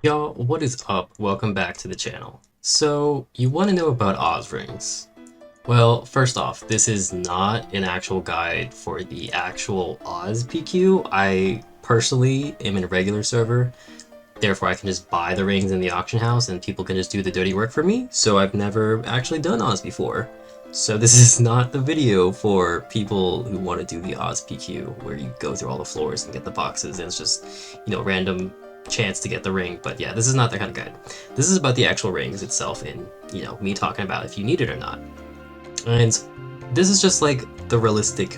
Y'all, what is up? Welcome back to the channel. So, you want to know about Oz rings? Well, first off, this is not an actual guide for the actual Oz PQ. I personally am in a regular server, therefore I can just buy the rings in the auction house and people can just do the dirty work for me, so I've never actually done Oz before. So this is not the video for people who want to do the Oz PQ, where you go through all the floors and get the boxes and it's just, random chance to get the ring. But yeah, this is not that kind of guide. This is about the actual rings itself and, me talking about if you need it or not. And this is just like the realistic,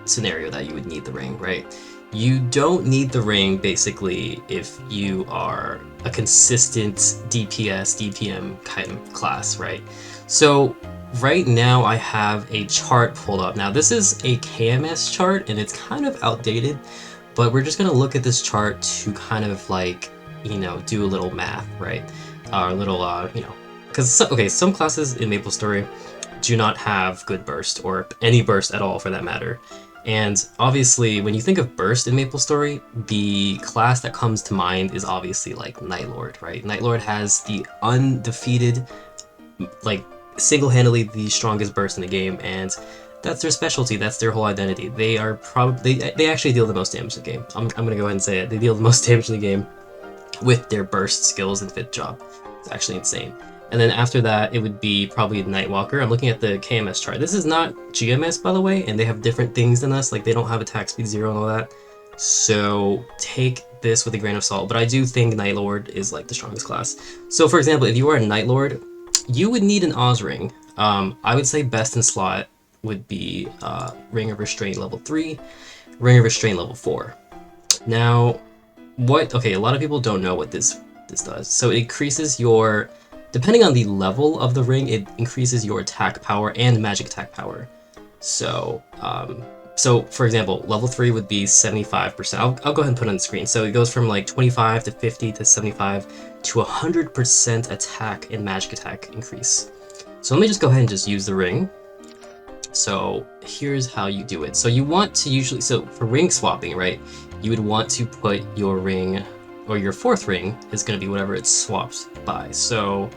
scenario that you would need the ring, right? You don't need the ring basically if you are a consistent DPS, DPM kind of class, right? So right now I have a chart pulled up. Now this is a KMS chart and it's kind of outdated, but we're just gonna look at this chart to kind of do a little math, right? Or a little, because some classes in MapleStory do not have good burst or any burst at all for that matter. And obviously, when you think of burst in MapleStory, the class that comes to mind is obviously like Night Lord, right? Night Lord has the undefeated, single-handedly the strongest burst in the game, and that's their specialty. That's their whole identity. They are probably they actually deal the most damage in the game. I'm gonna go ahead and say it. They deal the most damage in the game with their burst skills and fit job. It's actually insane. And then after that, it would be probably Nightwalker. I'm looking at the KMS chart. This is not GMS, by the way, and they have different things than us. Like, they don't have attack speed 0 and all that. So take this with a grain of salt. But I do think Night Lord is, like, the strongest class. So, for example, if you are a Night Lord, you would need an Oz ring. I would say best in slot would be Ring of Restraint level 3, Ring of Restraint level 4. Now, a lot of people don't know what this does. So it increases your... Depending on the level of the ring, it increases your attack power and magic attack power. So, for example, level 3 would be 75%. I'll go ahead and put it on the screen. So it goes from like 25 to 50 to 75 to 100% attack and magic attack increase. So let me just go ahead and just use the ring. So here's how you do it. So you want to for ring swapping, right? You would want to put your ring, or your fourth ring is going to be whatever it's swapped by. So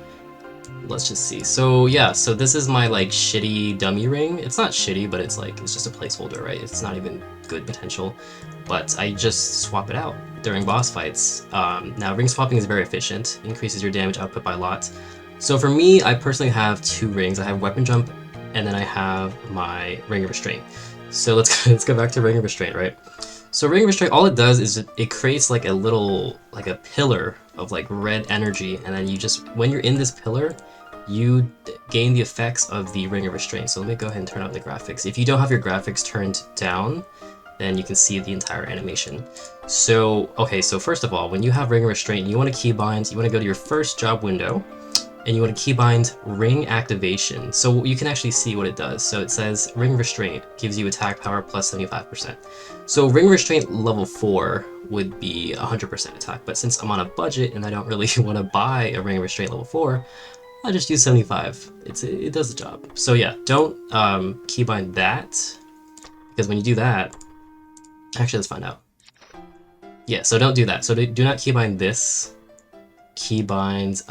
let's just see. So yeah, so this is my shitty dummy ring. It's not shitty, but it's just a placeholder, right? It's not even good potential, but I just swap it out during boss fights. Now ring swapping is very efficient, increases your damage output by a lot. So for me, I personally have two rings. I have weapon jump, and then I have my Ring of Restraint. So let's go back to Ring of Restraint, right? So Ring of Restraint, all it does is it creates a pillar of red energy, and then when you're in this pillar, you gain the effects of the Ring of Restraint. So let me go ahead and turn on the graphics. If you don't have your graphics turned down, then you can see the entire animation. So, so first of all, when you have Ring of Restraint, you want to keybind, you want to go to your first job window, and you want to keybind Ring Activation. So you can actually see what it does. So it says Ring Restraint gives you attack power plus 75%. So Ring Restraint level 4 would be 100% attack, but since I'm on a budget and I don't really want to buy a Ring Restraint level 4, I'll just use 75. It does the job. So yeah, don't keybind that, because when you do that, actually let's find out. Yeah, so don't do that. So do not keybind this. Keybind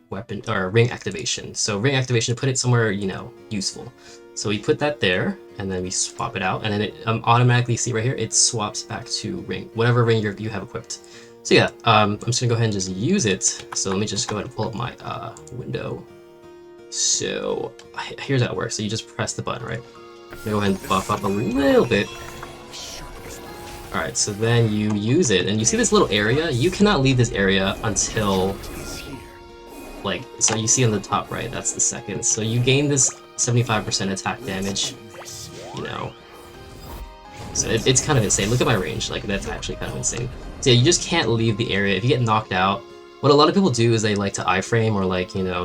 weapon or ring activation. So ring activation, put it somewhere useful. So we put that there, and then we swap it out, and then it automatically, see right here, it swaps back to ring, whatever ring you have equipped. So yeah, I'm just gonna go ahead and just use it. So let me just go ahead and pull up my window. So here's how it works. So you just press the button, right? I'm gonna go ahead and buff up a little bit. Alright, so then you use it, and you see this little area? You cannot leave this area until, so you see on the top right, that's the second. So you gain this 75% attack damage, So it's kind of insane. Look at my range, that's actually kind of insane. So yeah, you just can't leave the area. If you get knocked out, what a lot of people do is they like to iframe, or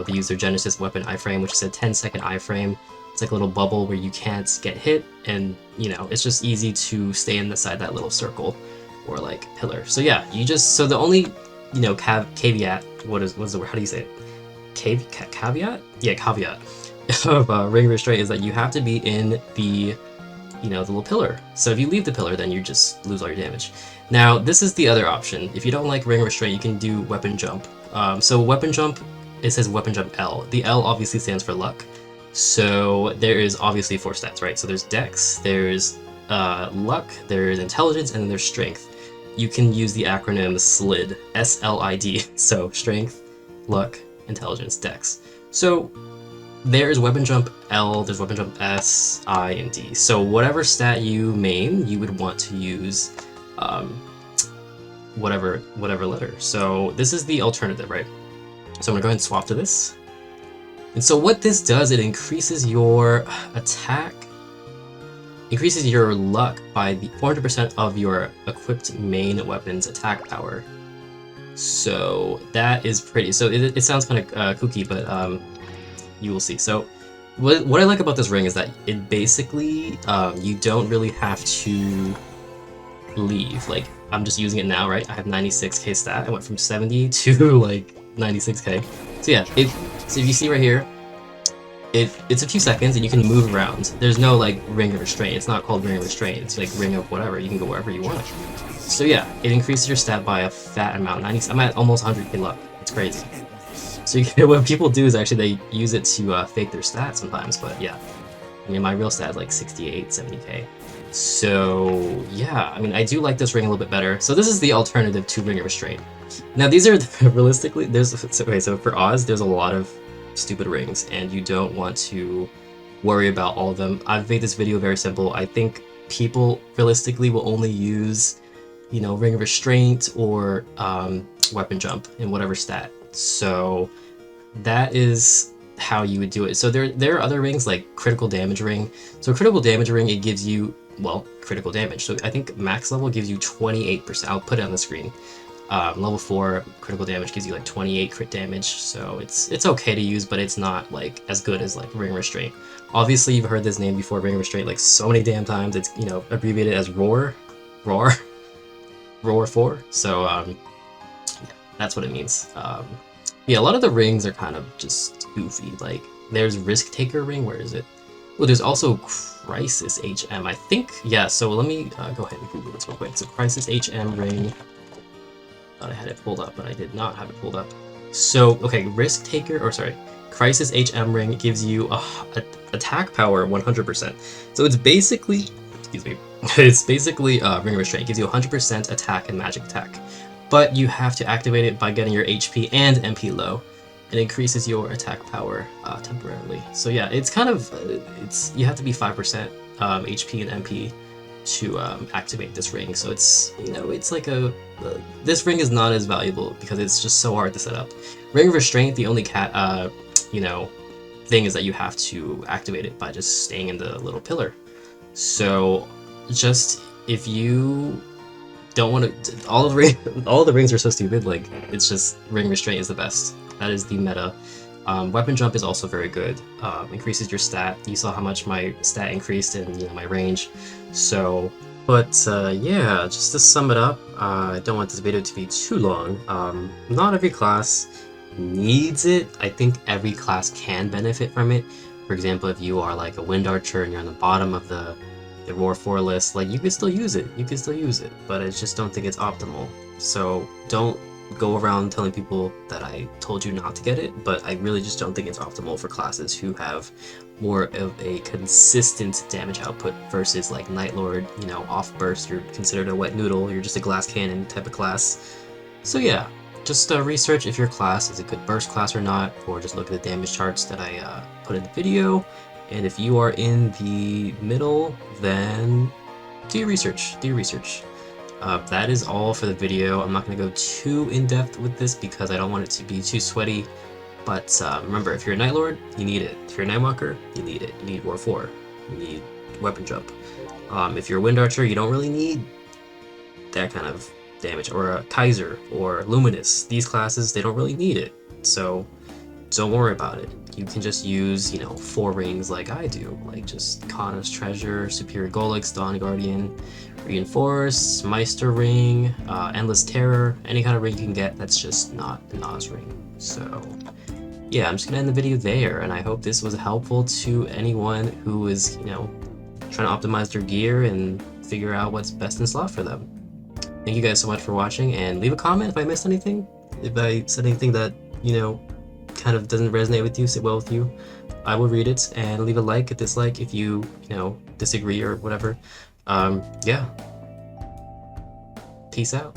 they use their Genesis weapon iframe, which is a 10-second iframe. It's like a little bubble where you can't get hit, and it's just easy to stay inside that little circle or pillar. So yeah, so the only caveat, what's the word? How do you say it? Caveat? Yeah, caveat of Ring Restraint is that you have to be in the you know, the little pillar. So if you leave the pillar, then you just lose all your damage. Now, this is the other option. If you don't like ring restraint, you can do weapon jump. So weapon jump, it says weapon jump L. The L obviously stands for luck. So there is obviously 4 stats, right? So there's dex, there's luck, there's intelligence, and then there's strength. You can use the acronym SLID, S-L-I-D. So strength, luck, intelligence, dex. So there's weapon jump L, there's weapon jump S, I, and D. So whatever stat you main, you would want to use whatever letter. So this is the alternative, right? So I'm gonna go ahead and swap to this. And so what this does, it increases your attack, increases your luck by the 400% of your equipped main weapon's attack power. So that is pretty. So it sounds kind of kooky, but you will see. So what I like about this ring is that it basically you don't really have to leave. Like, I'm just using it now, right? I have 96k stat. I went from 70 to like 96k. So yeah, so if you see right here, it's a few seconds and you can move around. There's no like ring of restraint. It's not called ring of restraint. It's like ring of whatever. You can go wherever you want. So yeah, it increases your stat by a fat amount. I'm at almost 100k luck. It's crazy. So what people do is actually they use it to fake their stats sometimes. But yeah, I mean my real stat is like 68, 70k. So yeah, I mean I do like this ring a little bit better. So this is the alternative to ring of restraint. Now these are realistically so for Oz there's a lot of stupid rings and you don't want to worry about all of them. I've made this video very simple. I think people realistically will only use, you know, ring of restraint or weapon jump in whatever stat. So that is how you would do it. So there are other rings like critical damage ring. So critical damage ring, it gives you, well, critical damage. So I think max level gives you 28%. I'll put it on the screen. Level 4 critical damage gives you like 28 crit damage. So it's okay to use, but it's not like as good as like ring restraint. Obviously you've heard this name before, ring restraint, like so many damn times. It's, you know, abbreviated as roar 4. So yeah, that's what it means. Yeah, a lot of the rings are kind of just goofy. Like there's risk taker ring. Where is it? Well, there's also crisis HM. I think, yeah. So let me go ahead and Google this real quick. So crisis HM ring. Thought I had it pulled up, but I did not have it pulled up. So okay, risk taker, or sorry, crisis HM ring gives you a attack power 100%. So it's basically, excuse me, it's basically ring restraint. It gives you 100% attack and magic attack. But you have to activate it by getting your HP and MP low. It increases your attack power temporarily. So yeah, it's kind of, you have to be 5% HP and MP to activate this ring. So it's, you know, it's like this ring is not as valuable because it's just so hard to set up. Ring of Restraint, the only you know, thing is that you have to activate it by just staying in the little pillar. So just, if you don't want to, all of the rings are so stupid, like it's just ring restraint is the best. That is the meta. Weapon jump is also very good. Increases your stat. You saw how much my stat increased and, you know, my range. So, but yeah, just to sum it up, I don't want this video to be too long. Not every class needs it. I think every class can benefit from it. For example, if you are like a wind archer and you're on the bottom of the Roar 4 list, like you can still use it. You can still use it, but I just don't think it's optimal. So don't go around telling people that I told you not to get it, but I really just don't think it's optimal for classes who have more of a consistent damage output versus like Night Lord, you know, off burst, you're considered a wet noodle, you're just a glass cannon type of class. So yeah, just research if your class is a good burst class or not, or just look at the damage charts that I put in the video. And if you are in the middle, then do your research. Do your research. That is all for the video. I'm not going to go too in-depth with this because I don't want it to be too sweaty. But remember, if you're a Night Lord, you need it. If you're a Nightwalker, you need it. You need War 4. You need Weapon Jump. If you're a Wind Archer, you don't really need that kind of damage. Or a Kaiser or Luminous. These classes, they don't really need it. So don't worry about it. You can just use, you know, 4 rings like I do. Like just Kana's Treasure, Superior Golix, Dawn Guardian, Reinforce, Meister Ring, Endless Terror, any kind of ring you can get that's just not the Oz ring. So yeah, I'm just gonna end the video there, and I hope this was helpful to anyone who is, you know, trying to optimize their gear and figure out what's best in slot for them. Thank you guys so much for watching, and leave a comment if I missed anything. If I said anything that, you know, kind of doesn't resonate with you, sit well with you, I will read it, and leave a like, a dislike if you know, disagree or whatever. Yeah. Peace out.